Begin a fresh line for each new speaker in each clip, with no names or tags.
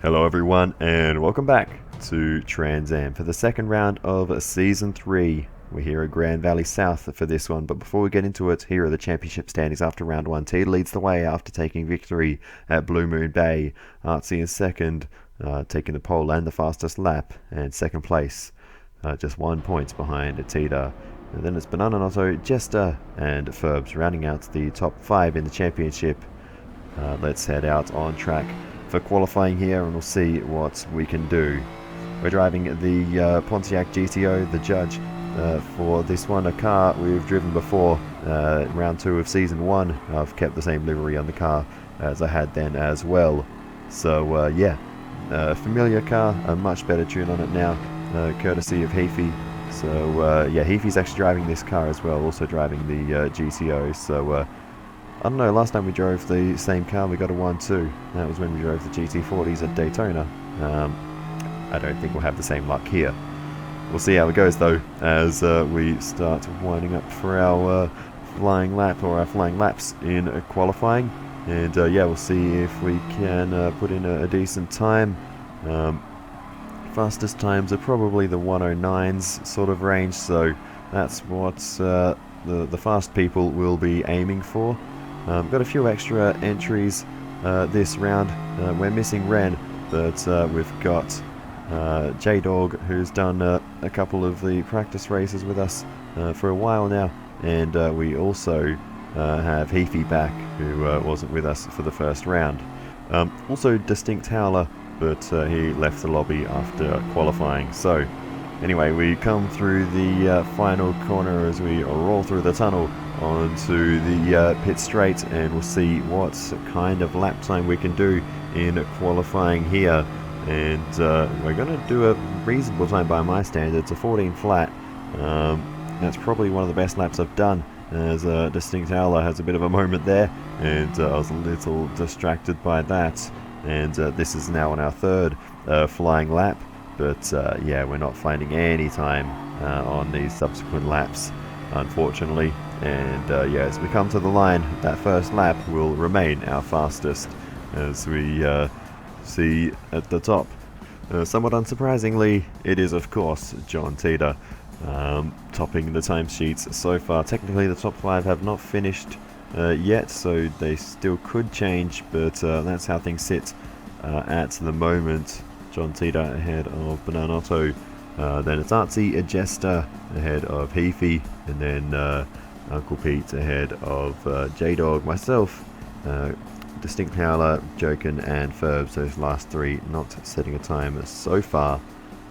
Hello everyone and welcome back to Trans Am for the second round of Season 3. We're here at Grand Valley South for this one, but before we get into it, here are the championship standings after round 1. Teeter leads the way after taking victory at Blue Moon Bay. Artsy is second, taking the pole and the fastest lap, and second place, just 1 point behind Teeter. And then it's Banana Otto, Jester and Ferbs rounding out the top 5 in the championship. Let's head out on track for qualifying here and we'll see what we can do. We're driving the Pontiac GTO, the Judge, for this one, a car we've driven before, round 2 of Season 1. I've kept the same livery on the car as I had then as well. So yeah, familiar car, a much better tune on it now, courtesy of Heafy. So yeah, Heafy's actually driving this car as well, also driving the GTO. So I don't know, last time we drove the same car we got a 1-2. That was when we drove the GT40s at Daytona. I don't think we'll have the same luck here. We'll see how it goes though, as we start winding up for our flying lap, or our flying laps in qualifying. And yeah, we'll see if we can put in a decent time. Fastest times are probably the 109s sort of range, so that's what the fast people will be aiming for. Got a few extra entries this round. We're missing Ren, but we've got J-Dog, who's done a couple of the practice races with us for a while now, and we also have Heafy back, who wasn't with us for the first round. Also Distinct Howler, but he left the lobby after qualifying. So anyway, we come through the final corner as we roll through the tunnel onto the pit straight, and we'll see what kind of lap time we can do in qualifying here. And we're going to do a reasonable time by my standards, a 14 flat. That's probably one of the best laps I've done, as Distinct Howler has a bit of a moment there, and I was a little distracted by that. And this is now on our third flying lap, but yeah, we're not finding any time on these subsequent laps, unfortunately. And yeah, as we come to the line, that first lap will remain our fastest, as we see at the top. Somewhat unsurprisingly, it is of course John Teeter, topping the timesheets so far. Technically the top 5 have not finished yet, so they still could change, but that's how things sit at the moment. John Teeter ahead of Banana Otto, then it's Artsy, Jester ahead of Heafy, and then Uncle Pete ahead of J-Dog, myself, Distinct Howler, Jokin and Ferbs. Those last 3 not setting a time so far.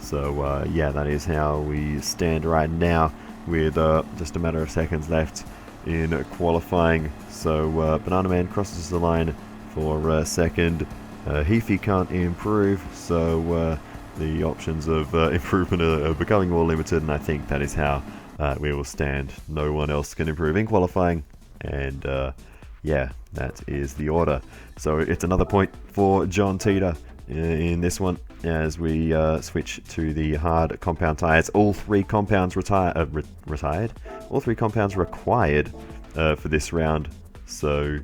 So yeah, that is how we stand right now, with just a matter of seconds left in qualifying. So Banana Man crosses the line for second. Heafy can't improve, so the options of improvement are becoming more limited, and I think that is how we will stand. No one else can improve in qualifying, and yeah, that is the order. So it's another point for John Teeter in this one, as we switch to the hard compound tires. All 3 compounds retired. All 3 compounds required for this round. So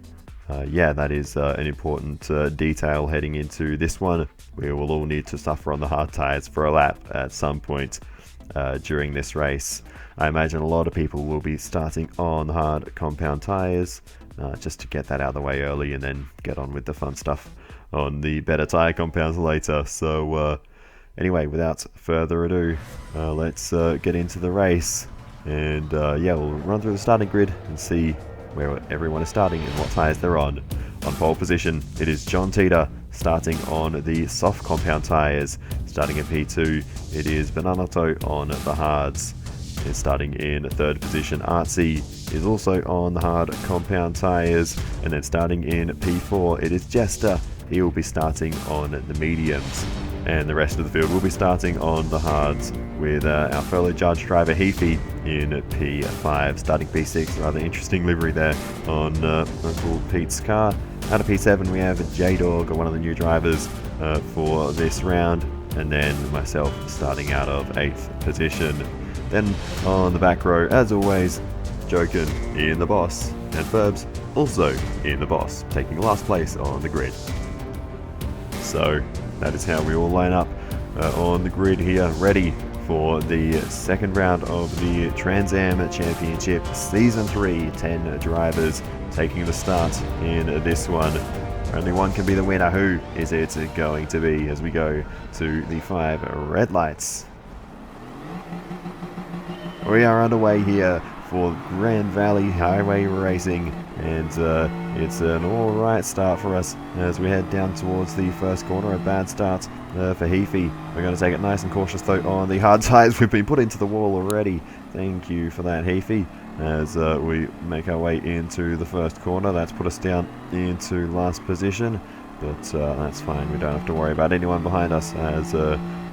yeah, that is an important detail heading into this one. We will all need to suffer on the hard tires for a lap at some point during this race. I imagine a lot of people will be starting on hard compound tires, just to get that out of the way early and then get on with the fun stuff on the better tire compounds later. So anyway, without further ado, let's get into the race, and yeah, we'll run through the starting grid and see where everyone is starting and what tires they're on. On pole position, it is John Teeter, starting on the soft compound tires. Starting at P2, it is Banana Otto on the hards. And starting in third position, Artsy is also on the hard compound tires. And then starting in P4, it is Jester. He will be starting on the mediums. And the rest of the field will be starting on the hards, with our fellow judge driver Heafy in P5. Starting P6, rather interesting livery there on Uncle Pete's car. Out of P7 we have J-Dog, one of the new drivers for this round, and then myself starting out of 8th position. Then on the back row, as always, Jokin in the boss, and Ferbs also in the boss, taking last place on the grid. So that is how we all line up on the grid here, ready for the second round of the Trans Am Championship Season 3. 10 drivers taking the start in this one. Only one can be the winner. Who is it going to be as we go to the 5 red lights? We are underway here for Grand Valley Highway Racing, and it's an alright start for us as we head down towards the first corner. A bad start for Heafy. We're going to take it nice and cautious though on the hard tyres we've been put into the wall already. Thank you for that, Heafy. As we make our way into the first corner, that's put us down into last position, but that's fine. We don't have to worry about anyone behind us as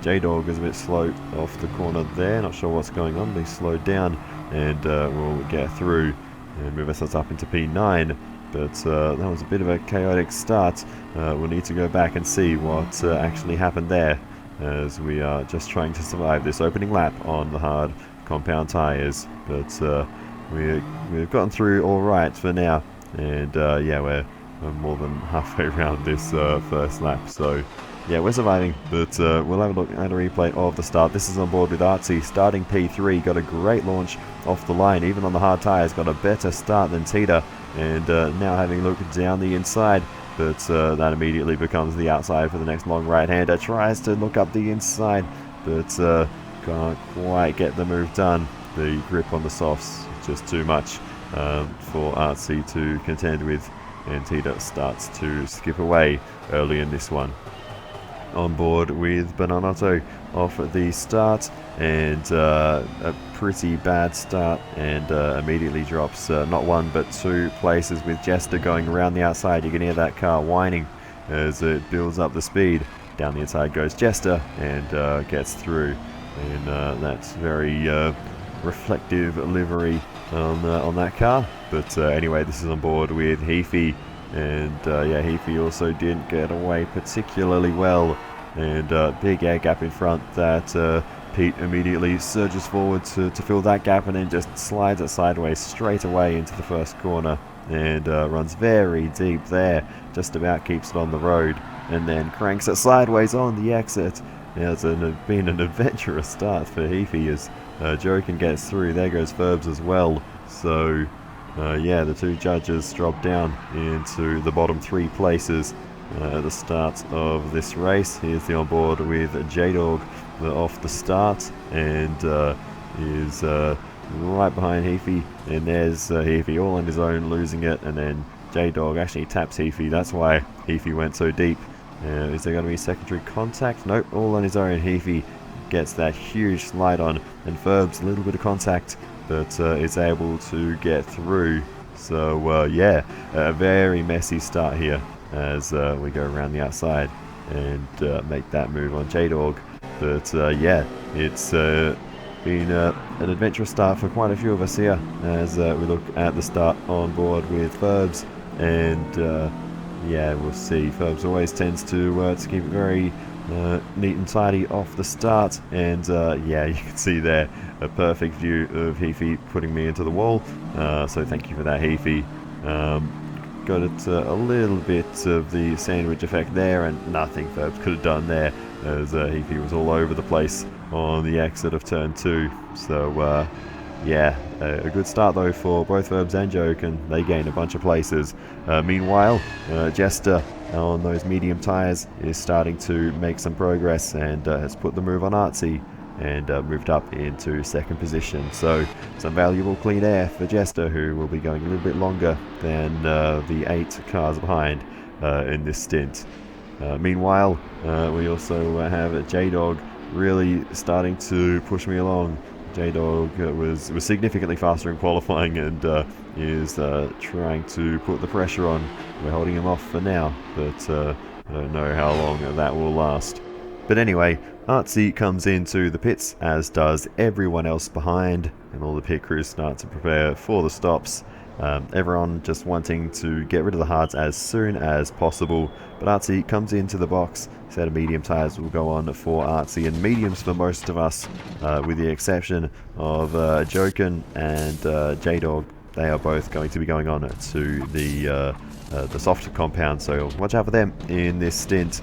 J-Dog is a bit slow off the corner there. Not sure what's going on, but he's slowed down, and we'll get through and move ourselves up into P9. But that was a bit of a chaotic start. We'll need to go back and see what actually happened there, as we are just trying to survive this opening lap on the hard compound tyres. But we've gotten through all right for now, and yeah, we're more than halfway around this first lap, so yeah, we're surviving. But we'll have a look at a replay of the start. This is on board with Artsy, starting P3, got a great launch off the line, even on the hard tyres, got a better start than Tita, and now having a look down the inside, but that immediately becomes the outside for the next long right-hander. Tries to look up the inside, but can't quite get the move done. The grip on the softs just too much for Artsy to contend with, and Tita starts to skip away early in this one. On board with Bananotto off at the start, and a pretty bad start, and immediately drops not one but 2 places with Jester going around the outside. You can hear that car whining as it builds up the speed. Down the inside goes Jester and gets through, and that's very reflective livery on that car. But anyway, this is on board with Heafy, and yeah, Heafy also didn't get away particularly well, and big air gap in front that Pete immediately surges forward to fill that gap, and then just slides it sideways straight away into the first corner, and runs very deep there, just about keeps it on the road, and then cranks it sideways on the exit. Yeah, it's been an adventurous start for Heafy as Jokin gets through. There goes Ferbs as well. So yeah, the 2 judges drop down into the bottom 3 places at the start of this race. Here's the onboard with J-Dog off the start, and is right behind Heafy, and there's Heafy all on his own, losing it, and then J-Dog actually taps Heafy. That's why Heafy went so deep. Is there going to be secondary contact? Nope, all on his own. Heafy gets that huge slide on, and Ferbs a little bit of contact, but is able to get through. So yeah, a very messy start here as we go around the outside and make that move on J-Dog. But yeah, it's been an adventurous start for quite a few of us here as we look at the start on board with Ferbs, and yeah, we'll see. Ferbs always tends to keep it very neat and tidy off the start, and yeah, you can see there a perfect view of Heafy putting me into the wall, so thank you for that, Heafy. Got it a little bit of the sandwich effect there, and nothing Ferbs could have done there as Heafy was all over the place on the exit of turn 2. So yeah, a good start though for both Ferbs and Joke, and they gain a bunch of places. Meanwhile, Jester on those medium tyres is starting to make some progress, and has put the move on Artsy, and moved up into second position. So some valuable clean air for Jester, who will be going a little bit longer than the 8 cars behind in this stint. Meanwhile, we also have J-Dog really starting to push me along. J-Dog was significantly faster in qualifying, and is trying to put the pressure on. We're holding him off for now, but I don't know how long that will last. But anyway, Artsy comes into the pits, as does everyone else behind, and all the pit crews start to prepare for the stops. Everyone just wanting to get rid of the hards as soon as possible, but Artsy comes into the box. Set of medium tyres will go on for Artsy, and mediums for most of us, with the exception of Jokin and J-Dog. They are both going to be going on to the soft compound, so watch out for them in this stint.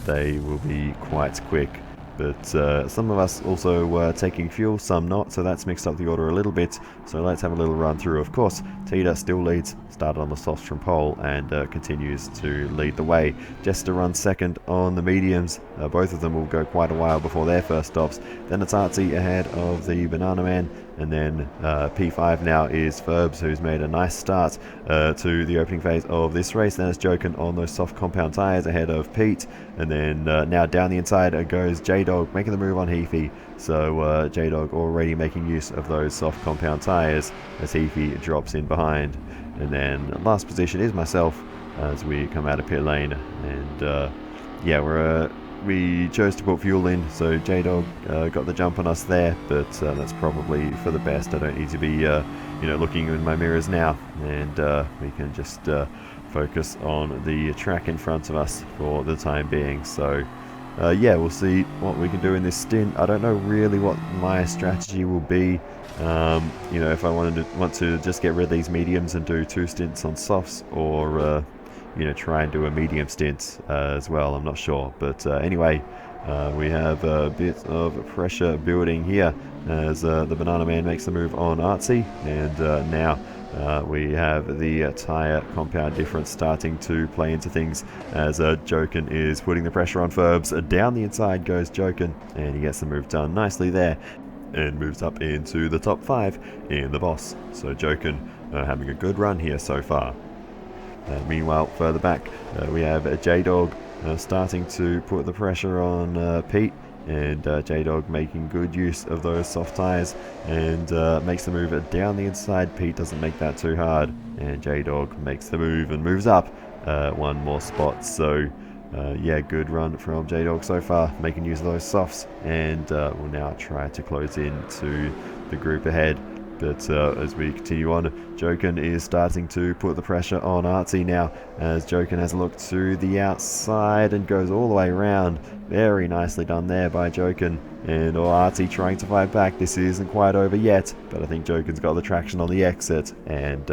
they will be quite quick. But some of us also were taking fuel, some not, so that's mixed up the order a little bit. So let's have a little run through. Of course, Tita still leads, started on the softs from pole, and continues to lead the way. Jester runs second on the mediums. Both of them will go quite a while before their first stops. Then it's Artsy ahead of the Banana Man, and then P5 now is Ferbs, who's made a nice start to the opening phase of this race. Then it's Joken on those soft compound tyres ahead of Pete, and then now down the inside goes J-Dog, making the move on Heafy. So J-Dog already making use of those soft compound tyres as Heafy drops in behind. And then last position is myself as we come out of pit lane, and yeah, we chose to put fuel in, so J-Dog got the jump on us there, but that's probably for the best. I don't need to be looking in my mirrors now, and we can just focus on the track in front of us for the time being. So yeah, we'll see what we can do in this stint. I don't know really what my strategy will be. If I want to just get rid of these mediums and do 2 stints on softs, or try and do a medium stint as well. I'm not sure, but anyway, we have a bit of pressure building here as the Banana Man makes the move on Artsy, and now we have the tyre compound difference starting to play into things as Joken is putting the pressure on Ferbs. Down the inside goes Joken, and he gets the move done nicely there and moves up into the top 5 in the boss. So Joken having a good run here so far. Meanwhile, further back, we have J-Dog starting to put the pressure on Pete, and J-Dog making good use of those soft tyres, and makes the move down the inside. Pete doesn't make that too hard, and J-Dog makes the move and moves up 1 more spot. So yeah, good run from J-Dog so far, making use of those softs, and we'll now try to close in to the group ahead. But as we continue on, Joken is starting to put the pressure on Artsy now, as Joken has a look to the outside and goes all the way around. Very nicely done there by Joken, and Artsy trying to fight back. This isn't quite over yet, but I think Joken's got the traction on the exit, and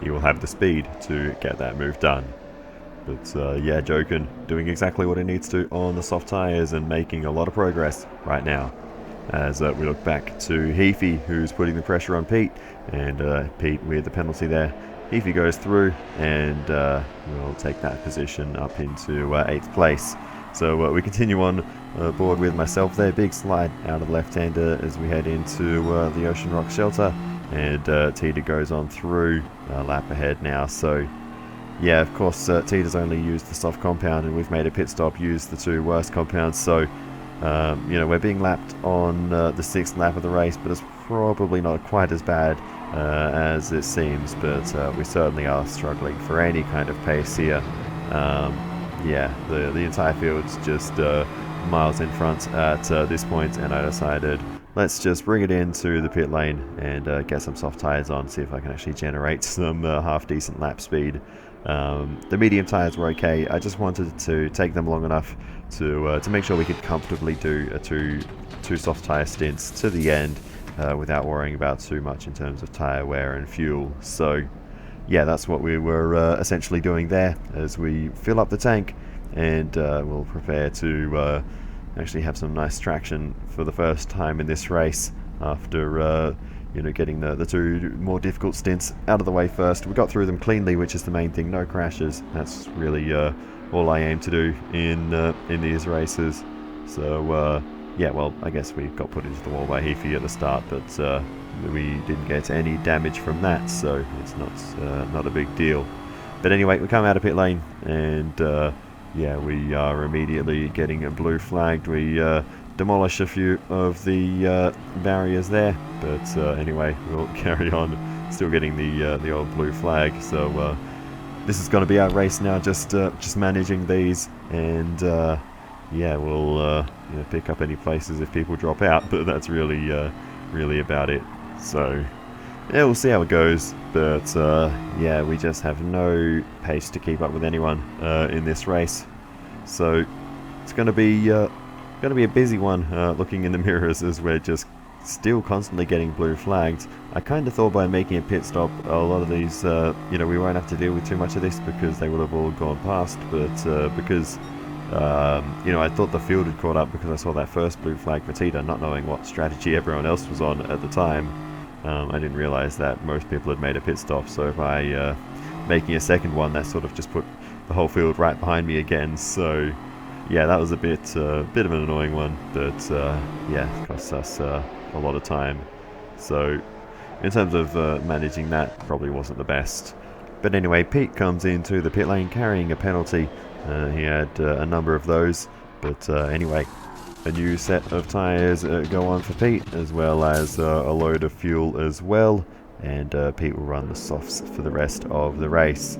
he will have the speed to get that move done. But yeah, Joken doing exactly what he needs to on the soft tyres and making a lot of progress right now. As we look back to Heafy, who's putting the pressure on Pete, and Pete with the penalty there. Heafy goes through, and will take that position up into 8th place. So we continue on board with myself there. Big slide out of left-hander as we head into the Ocean Rock Shelter, and Tita goes on through, a lap ahead now. So yeah, of course, Tita's only used the soft compound, and we've made a pit stop use the 2 worst compounds. So we're being lapped on the 6th lap of the race, but it's probably not quite as bad as it seems, but we certainly are struggling for any kind of pace here. Yeah, the entire field's just miles in front at this point, and I decided let's just bring it into the pit lane and get some soft tyres on, see if I can actually generate some half-decent lap speed. The medium tyres were okay. I just wanted to take them long enough to make sure we could comfortably do two soft tyre stints to the end without worrying about too much in terms of tyre wear and fuel. So yeah, that's what we were essentially doing there as we fill up the tank, and we'll prepare to actually have some nice traction for the first time in this race after getting the 2 more difficult stints out of the way first. We got through them cleanly, which is the main thing. No crashes. That's really all I aim to do in these races. So yeah, well, I guess we got put into the wall by Heafy at the start, but we didn't get any damage from that, so it's not a big deal. But anyway, we come out of pit lane, and yeah, we are immediately getting blue flagged. We demolish a few of the barriers there, but anyway, we'll carry on, still getting the old blue flag. So this is going to be our race now, just managing these, and yeah, we'll pick up any places if people drop out, but that's really about it. So yeah, we'll see how it goes, but yeah, we just have no pace to keep up with anyone in this race. So it's going to be a busy one looking in the mirrors as we're just still constantly getting blue flagged. I kind of thought by making a pit stop, a lot of these, we won't have to deal with too much of this because they would have all gone past, but because You know, I thought the field had caught up because I saw that first blue flag for Tita, not knowing what strategy everyone else was on at the time. I didn't realize that most people had made a pit stop, so by making a second one, that sort of just put the whole field right behind me again. So yeah, that was a bit of an annoying one, but yeah, it cost us a lot of time. So in terms of managing that, probably wasn't the best. But anyway, Pete comes into the pit lane carrying a penalty. He had a number of those, but anyway, a new set of tyres go on for Pete, as well as a load of fuel as well, and Pete will run the softs for the rest of the race.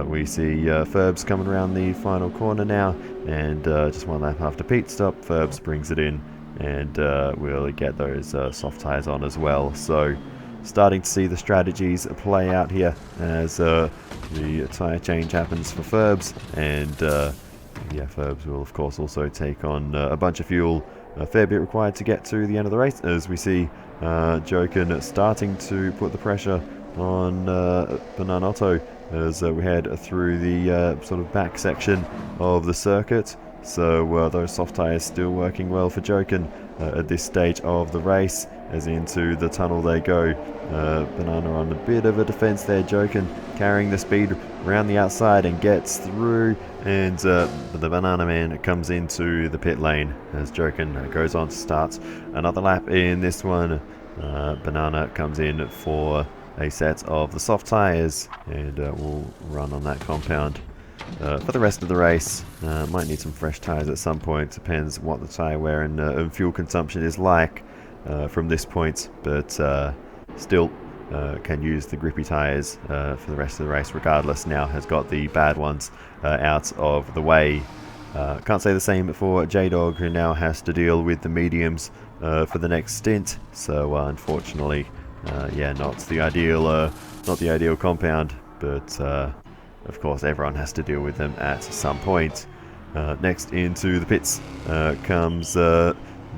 We see Ferbs coming around the final corner now, and just one lap after Pete stop, Ferbs brings it in, and we'll get those soft tyres on as well. So starting to see the strategies play out here as the tyre change happens for Ferbs, and yeah, Ferbs will of course also take on a bunch of fuel, a fair bit required to get to the end of the race, as we see Jochen starting to put the pressure on Bananotto as we head through the sort of back section of the circuit. So those soft tyres still working well for Jochen at this stage of the race, as into the tunnel they go. Banana on a bit of a defence there, Jochen carrying the speed around the outside and gets through, and the Banana Man comes into the pit lane as Jochen goes on to start another lap in this one. Banana comes in for a set of the soft tyres, and we'll run on that compound for the rest of the race. Might need some fresh tyres at some point, depends what the tyre wear and fuel consumption is like from this point, but still can use the grippy tyres for the rest of the race regardless. Now has got the bad ones out of the way. Can't say the same for J-Dog, who now has to deal with the mediums for the next stint, so unfortunately yeah, not the ideal compound, but of course everyone has to deal with them at some point. Next into the pits comes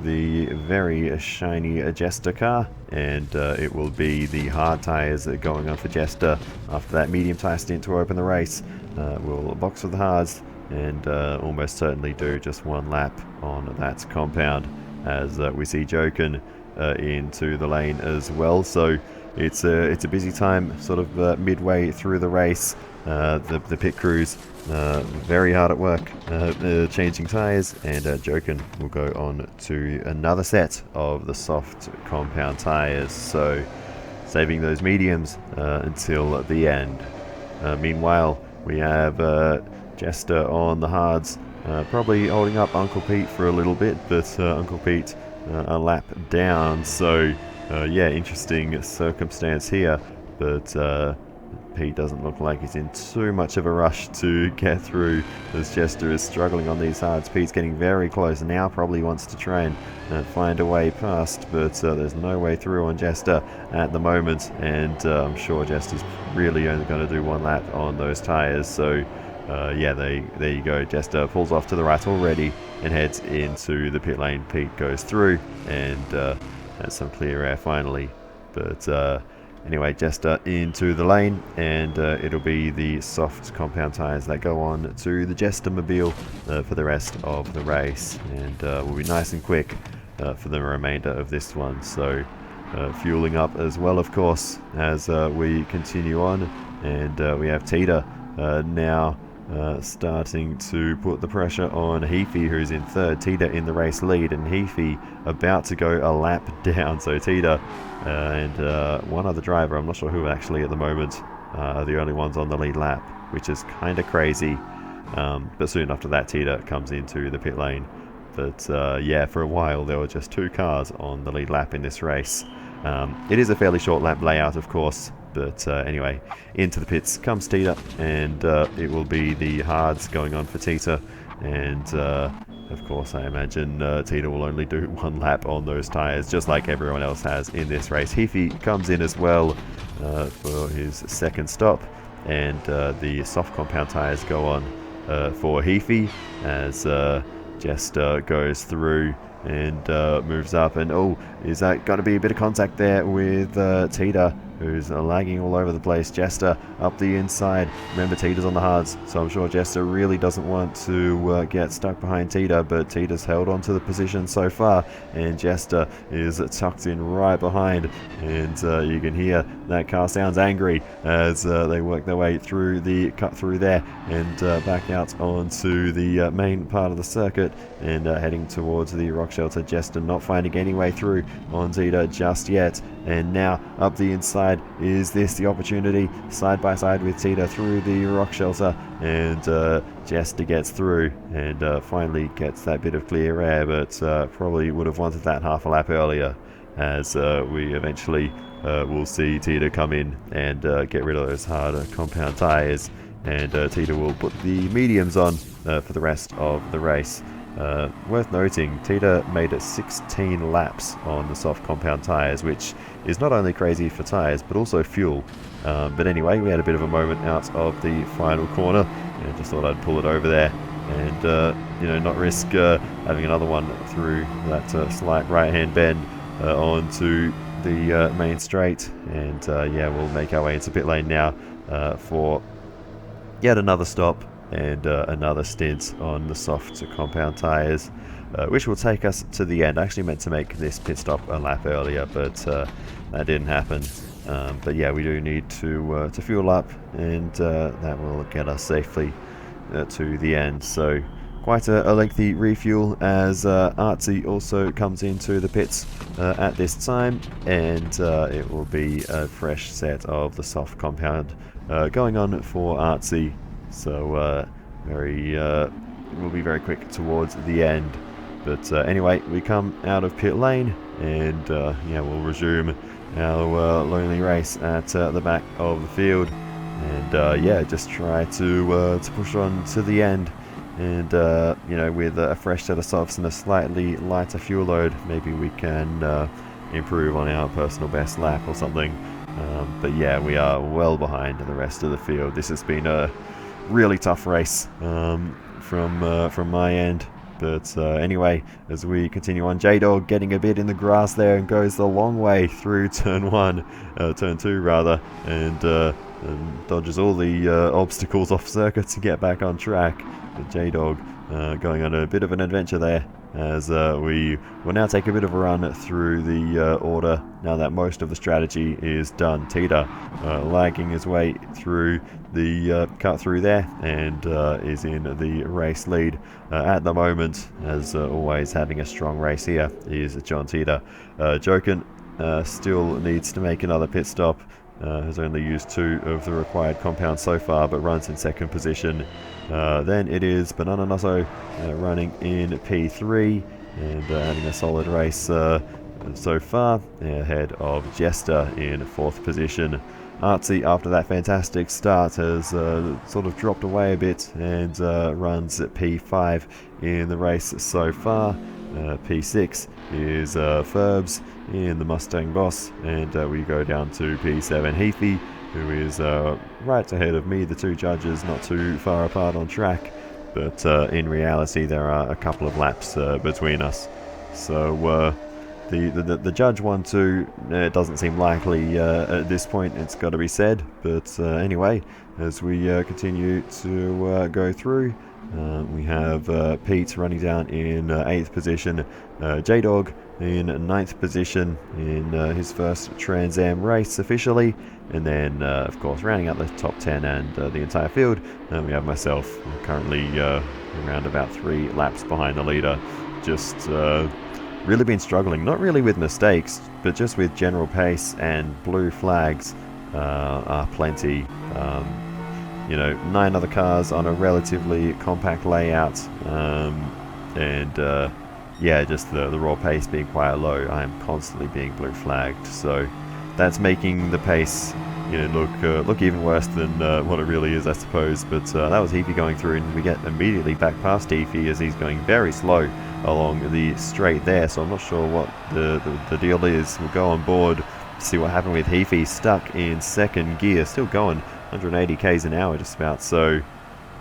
the very shiny Jester car, and it will be the hard tyres going on for Jester after that medium tyre stint to open the race. We'll box with the hards and almost certainly do just one lap on that compound, as we see Jochen into the lane as well. So it's a busy time sort of midway through the race. The pit crews very hard at work changing tyres, and Jochen will go on to another set of the soft compound tyres, so saving those mediums until the end. Meanwhile, we have Jester on the hards, probably holding up Uncle Pete for a little bit, but Uncle Pete a lap down, so yeah, interesting circumstance here, but Pete doesn't look like he's in too much of a rush to get through, as Jester is struggling on these hards. Pete's getting very close now, probably wants to try and find a way past, but there's no way through on Jester at the moment, and I'm sure Jester's really only going to do one lap on those tyres. So yeah, there you go. Jester pulls off to the right already and heads into the pit lane. Pete goes through and has some clear air finally, but anyway, Jester into the lane, and it'll be the soft compound tyres that go on to the Jestermobile for the rest of the race, and we'll be nice and quick for the remainder of this one. So fueling up as well, of course, as we continue on, and we have Tita now starting to put the pressure on Heafy, who's in third. Tita in the race lead, and Heafy about to go a lap down. So Tita and one other driver, I'm not sure who actually at the moment, are the only ones on the lead lap, which is kind of crazy. But soon after that, Tita comes into the pit lane. But yeah, for a while there were just two cars on the lead lap in this race. It is a fairly short lap layout, of course, but anyway, into the pits comes Tita, and it will be the hards going on for Tita, and of course I imagine Tita will only do one lap on those tyres, just like everyone else has in this race. Heafy comes in as well for his second stop, and the soft compound tyres go on for Heafy as Jester goes through and moves up, and oh, is that going to be a bit of contact there with Tita? who's lagging all over the place. Jester up the inside. Remember, Tita's on the hards, so I'm sure Jester really doesn't want to get stuck behind Tita, but Tita's held on to the position so far, and Jester is tucked in right behind, and you can hear that car sounds angry as they work their way through the cut through there and back out onto the main part of the circuit and heading towards the rock shelter. Jester not finding any way through on Tita just yet, and now up the inside is this the opportunity, side by side with Tita through the rock shelter, and Jester gets through and finally gets that bit of clear air, but probably would have wanted that half a lap earlier, as we eventually will see Tita come in and get rid of those harder compound tyres, and Tita will put the mediums on for the rest of the race. Worth noting, Tita made it 16 laps on the soft compound tyres, which is not only crazy for tyres but also fuel. But anyway, we had a bit of a moment out of the final corner, and just thought I'd pull it over there and not risk having another one through that slight right hand bend onto the main straight. And yeah, we'll make our way into pit lane now for yet another stop and another stint on the soft compound tyres, which will take us to the end. I actually meant to make this pit stop a lap earlier, but that didn't happen. But yeah, we do need to fuel up, and that will get us safely to the end. So quite a lengthy refuel, as Artsy also comes into the pits at this time, and it will be a fresh set of the soft compound going on for Artsy. So we'll be very quick towards the end. But anyway, we come out of pit lane, and yeah, we'll resume our lonely race at the back of the field, and yeah, just try to push on to the end. And with a fresh set of softs and a slightly lighter fuel load, maybe we can improve on our personal best lap or something. But yeah, we are well behind the rest of the field. This has been a really tough race from my end, but anyway, as we continue on, J-Dog getting a bit in the grass there and goes the long way through turn 2 rather, and dodges all the obstacles off circuit to get back on track. But J-Dog going on a bit of an adventure there, as we will now take a bit of a run through the order now that most of the strategy is done. Tita lagging his way through the cut through there, and is in the race lead at the moment. As always, having a strong race here is John Tita. Jokin still needs to make another pit stop. Has only used 2 of the required compounds so far, but runs in second position. Then it is Banana Nosso running in P3 and having a solid race so far, ahead of Jester in 4th position. Artsy, after that fantastic start, has sort of dropped away a bit and runs at P5 in the race so far. P6 is Ferbs in the Mustang Boss, and we go down to P7 Heathy, who is right ahead of me. The 2 judges not too far apart on track, but in reality there are a couple of laps between us. So the judge 1-2 it doesn't seem likely at this point, it's got to be said. But anyway, as we continue to go through, we have Pete running down in 8th position, J-Dog in 9th position in his first Trans Am race officially, and then of course rounding out the top 10 and the entire field, we have myself, currently around about 3 laps behind the leader. Just really been struggling, not really with mistakes, but just with general pace, and blue flags are plenty. 9 other cars on a relatively compact layout, and yeah, just the raw pace being quite low. I am constantly being blue flagged, so that's making the pace look even worse than what it really is, I suppose. But that was Heafy going through, and we get immediately back past Heafy as he's going very slow along the straight there, so I'm not sure what the deal is. We'll go on board, see what happened with Heafy, stuck in 2nd gear, still going 180 k's an hour just about. So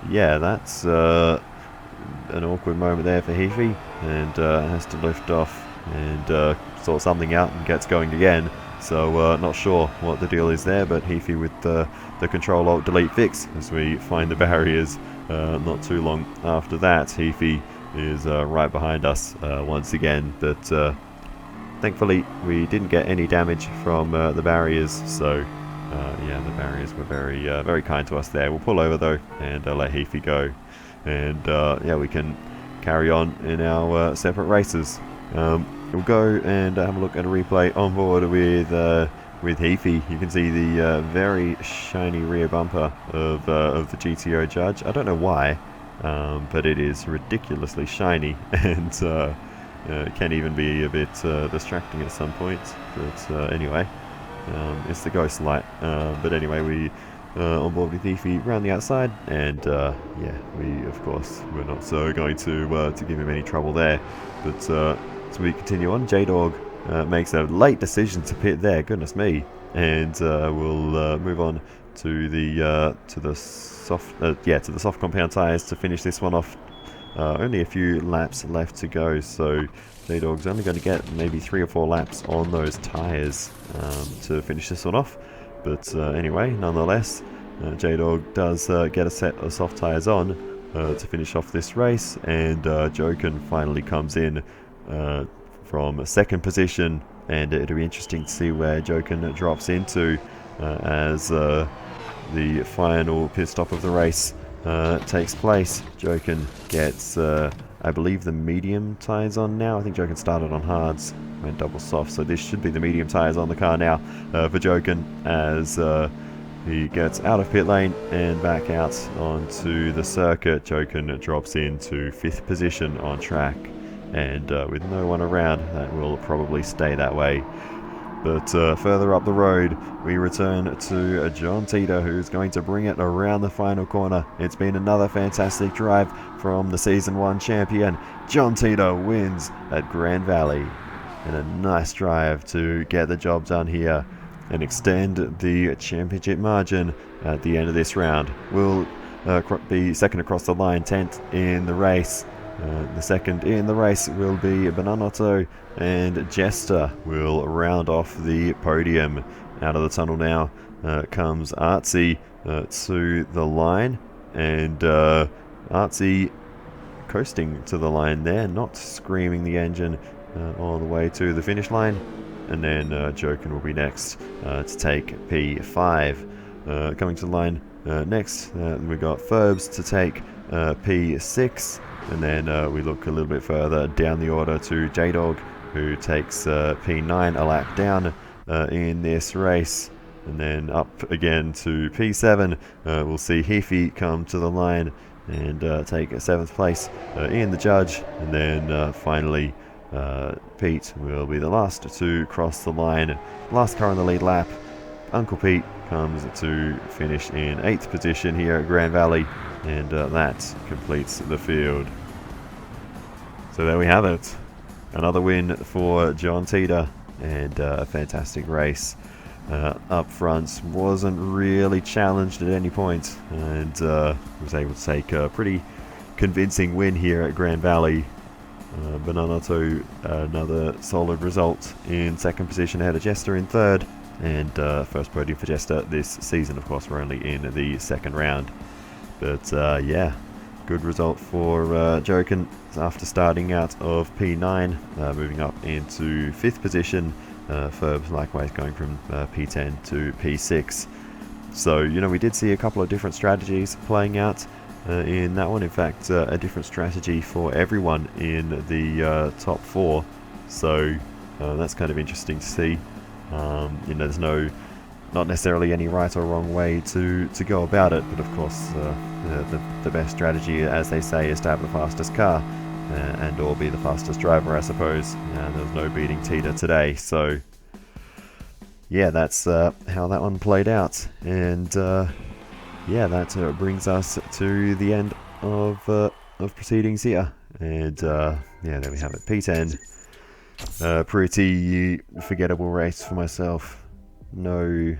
yeah, that's an awkward moment there for Heafy, and has to lift off and sort something out and gets going again. So not sure what the deal is there, but Heafy with the Control-Alt-Delete fix as we find the barriers not too long after that. Heafy is right behind us once again, but thankfully we didn't get any damage from the barriers, so yeah, the barriers were very kind to us there. We'll pull over though and let Heafy go, and yeah, we can carry on in our separate races. We'll go and have a look at a replay on board with Heafy. You can see the very shiny rear bumper of the GTO Judge. I don't know why, but it is ridiculously shiny, and it can even be a bit distracting at some points. But anyway, it's the ghost light. But anyway, we on board with Heafy around the outside, and yeah, we of course we're not going to give him any trouble there. But so we continue on. J-Dog makes a late decision to pit there. Goodness me! And we'll move on to the soft compound tires to finish this one off. Only a few laps left to go, so J-Dog's only going to get maybe 3 or 4 laps on those tires to finish this one off. But anyway, nonetheless, J-Dog does get a set of soft tires on to finish off this race, and Joken finally comes in from second position, and it'll be interesting to see where Joken drops into as the final pit stop of the race takes place. Joken gets, I believe, the medium tyres on now. I think Joken started on hards, went double soft, so this should be the medium tyres on the car now for Joken as he gets out of pit lane and back out onto the circuit. Joken drops into 5th position on track, and with no one around, that will probably stay that way. But further up the road, we return to John Teeter, who's going to bring it around the final corner. It's been another fantastic drive from the Season 1 champion. John Teeter wins at Grand Valley. And a nice drive to get the job done here and extend the championship margin at the end of this round. We'll be second across the line, 10th in the race. The second in the race will be Bananotto, and Jester will round off the podium. Out of the tunnel now comes Artsy to the line, and Artsy coasting to the line there, not screaming the engine all the way to the finish line. And then Joken will be next to take P5. Coming to the line next, we've got Ferbs to take P6. And then we look a little bit further down the order to J-Dog, who takes P9 a lap down in this race. And then up again to P7, we'll see Heafy come to the line and take 7th place in the judge. And then finally, Pete will be the last to cross the line. Last car on the lead lap, Uncle Pete comes to finish in 8th position here at Grand Valley, and that completes the field. So there we have it. Another win for John Teeter, and a fantastic race. Up front, wasn't really challenged at any point, and was able to take a pretty convincing win here at Grand Valley. Bananotto, another solid result in 2nd position ahead of Jester in 3rd, and first podium for Jester this season. Of course, we're only in the 2nd round. But yeah, good result for Joken after starting out of P9, moving up into 5th position. Ferbs likewise going from P10 to P6. So, you know, we did see a couple of different strategies playing out in that one. In fact, a different strategy for everyone in the top 4. So that's kind of interesting to see. You know, there's not necessarily any right or wrong way to go about it, but of course the best strategy, as they say, is to have the fastest car and or be the fastest driver, I suppose. And there's no beating Teeter today, so yeah, that's how that one played out. And yeah, that brings us to the end of proceedings here. And yeah, there we have it, P10. Pretty forgettable race for myself. No,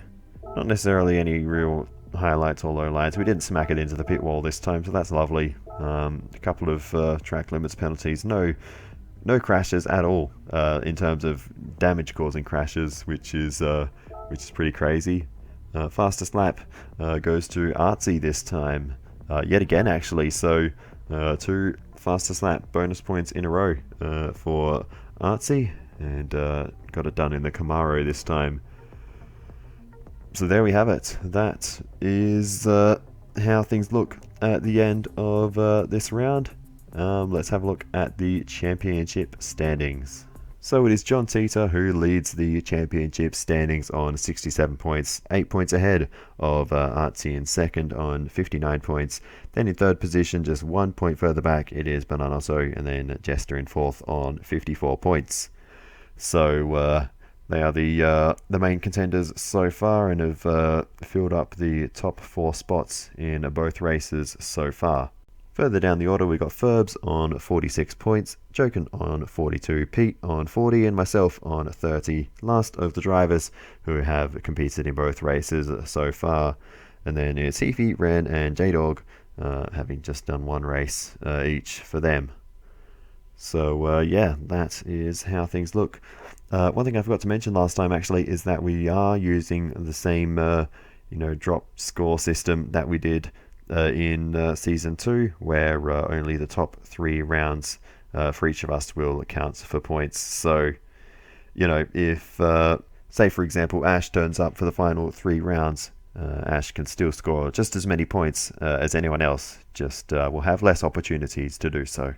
not necessarily any real highlights or lowlights. We didn't smack it into the pit wall this time, so that's lovely. A couple of track limits penalties. No no crashes at all in terms of damage causing crashes, which is pretty crazy. Fastest lap goes to Artsy this time, yet again actually. So 2 fastest lap bonus points in a row for Artsy, and got it done in the Camaro this time. So there we have it. That is how things look at the end of this round. Let's have a look at the championship standings. So it is John Tita who leads the championship standings on 67 points, 8 points ahead of Artsy in second on 59 points. Then in third position, just 1 point further back, it is Bananaso, and then Jester in fourth on 54 points. So they are the main contenders so far, and have filled up the top 4 spots in both races so far. Further down the order, we got Ferbs on 46 points, Joken on 42, Pete on 40, and myself on 30. Last of the drivers who have competed in both races so far. And then it's Heafy, Ren, and J-Dog, having just done 1 race each for them. So yeah, that is how things look. One thing I forgot to mention last time actually is that we are using the same drop score system that we did in season 2, where only the top 3 rounds for each of us will count for points. So if say for example Ash turns up for the final 3 rounds, Ash can still score just as many points as anyone else, just will have less opportunities to do so.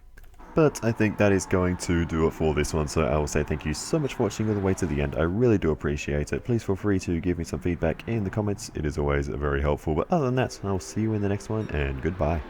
But I think that is going to do it for this one, so I will say thank you so much for watching all the way to the end. I really do appreciate it. Please feel free to give me some feedback in the comments. It is always very helpful. But other than that, I'll see you in the next one, and goodbye.